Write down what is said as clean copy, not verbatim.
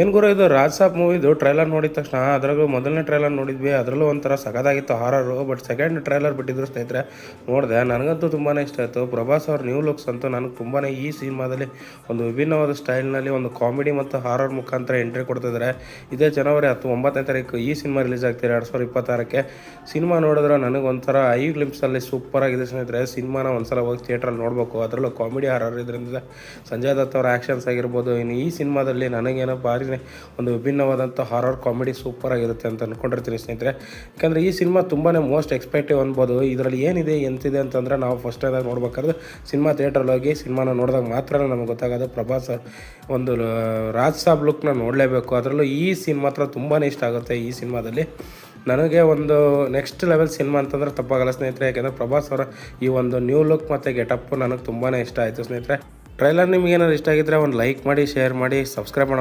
ಏನು ಗುರು ಇದು ರಾಜ್ ಸಾಬ್ ಮೂವಿದು ಟ್ರೈಲರ್ ನೋಡಿದ ತಕ್ಷಣ ಅದ್ರಾಗೂ ಮೊದಲನೇ ಟ್ರೈಲರ್ ನೋಡಿದ್ವಿ, ಅದರಲ್ಲೂ ಒಂಥರ ಸಖತ್ತಾಗಿತ್ತು ಹಾರರು. ಬಟ್ ಸೆಕೆಂಡ್ ಟ್ರೈಲರ್ ಬಿಟ್ಟಿದ್ರು ಸ್ನೇಹಿತರೆ, ನೋಡಿದೆ. ನನಗಂತೂ ತುಂಬಾ ಇಷ್ಟ ಆಯಿತು. ಪ್ರಭಾಸ್ ಅವ್ರ ನ್ಯೂ ಲುಕ್ಸ್ ಅಂತೂ ನನಗೆ ತುಂಬಾ ಈ ಸಿನಿಮಾದಲ್ಲಿ ಒಂದು ವಿಭಿನ್ನವಾದ ಸ್ಟೈಲ್ನಲ್ಲಿ ಒಂದು ಕಾಮಿಡಿ ಮತ್ತು ಹಾರರ್ ಮುಖಾಂತರ ಎಂಟ್ರಿ ಕೊಡ್ತಿದ್ದಾರೆ. ಇದೇ ಜನವರಿ 9ನೇ ತಾರೀಕು ಈ ಸಿನಿಮಾ ರಿಲೀಸ್ ಆಗ್ತಿದೆ 2026ಕ್ಕೆ. ಸಿನಿಮಾ ನೋಡಿದ್ರೆ ನನಗೊಂಥರ ಐ ಗ್ಲಿಮ್ಸಲ್ಲಿ ಸೂಪರ್ ಆಗಿದೆ ಸ್ನೇಹಿತರೆ. ಸಿನಿಮಾನ ಒಂದ್ಸಲ ಹೋಗಿ ಥಿಯೇಟ್ರಲ್ಲಿ ನೋಡಬೇಕು. ಅದರಲ್ಲೂ ಕಾಮಿಡಿ ಹಾರರ್ ಇದರಿಂದ ಸಂಜಯ್ ದತ್ ಅವರ ಆ್ಯಕ್ಷನ್ಸ್ ಆಗಿರ್ಬೋದು. ಇನ್ನು ಈ ಸಿನಿಮಾದಲ್ಲಿ ನನಗೇನೋ ಭಾರಿ ಒಂದು ವಿಭಿನ್ನವಾದಂಥ ಹಾರರ್ ಕಾಮಿಡಿ ಸೂಪರ್ ಆಗಿರುತ್ತೆ ಅಂತ ಅಂದ್ಕೊಂಡಿರ್ತೀನಿ ಸ್ನೇಹಿತರೆ. ಯಾಕಂದರೆ ಈ ಸಿನಿಮಾ ತುಂಬಾ ಮೋಸ್ಟ್ ಎಕ್ಸ್ಪೆಕ್ಟಿವ್ ಅನ್ಬೋದು. ಇದರಲ್ಲಿ ಏನಿದೆ ಎಂತಿದೆ ಅಂತಂದರೆ ನಾವು ಫಸ್ಟ್ ಟೈಮ್ ನೋಡ್ಬೇಕಾದ್ರೆ ಸಿನಿಮಾ ಥಿಯೇಟ್ರಲ್ಲಿ ಹೋಗಿ ಸಿನಿಮಾನ ನೋಡಿದಾಗ ಮಾತ್ರ ನಮಗೆ ಗೊತ್ತಾಗೋದು. ಪ್ರಭಾಸ್ ಒಂದು ರಾಜ್ ಸಾಬ್ ಲುಕ್ನ ನೋಡಲೇಬೇಕು. ಅದರಲ್ಲೂ ಈ ಸಿನಿಮಾ ಮಾತ್ರ ತುಂಬಾ ಇಷ್ಟ ಆಗುತ್ತೆ. ಈ ಸಿನಿಮಾದಲ್ಲಿ ನನಗೆ ಒಂದು ನೆಕ್ಸ್ಟ್ ಲೆವೆಲ್ ಸಿನಿಮಾ ಅಂತಂದ್ರೆ ತಪ್ಪಾಗಲ್ಲ ಸ್ನೇಹಿತರೆ. ಯಾಕೆಂದರೆ ಪ್ರಭಾಸ್ ಅವರ ಈ ಒಂದು ನ್ಯೂ ಲುಕ್ ಮತ್ತು ಗೆಟಪ್ಪು ನನಗೆ ತುಂಬಾ ಇಷ್ಟ ಆಯಿತು ಸ್ನೇಹಿತರೆ. ಟ್ರೈಲರ್ ನಿಮ್ಗೆ ಏನಾದ್ರು ಇಷ್ಟ ಆಗಿದ್ದರೆ ಒಂದು ಲೈಕ್ ಮಾಡಿ, ಶೇರ್ ಮಾಡಿ, ಸಬ್ಸ್ಕ್ರೈಬ್ ಮಾಡಿ.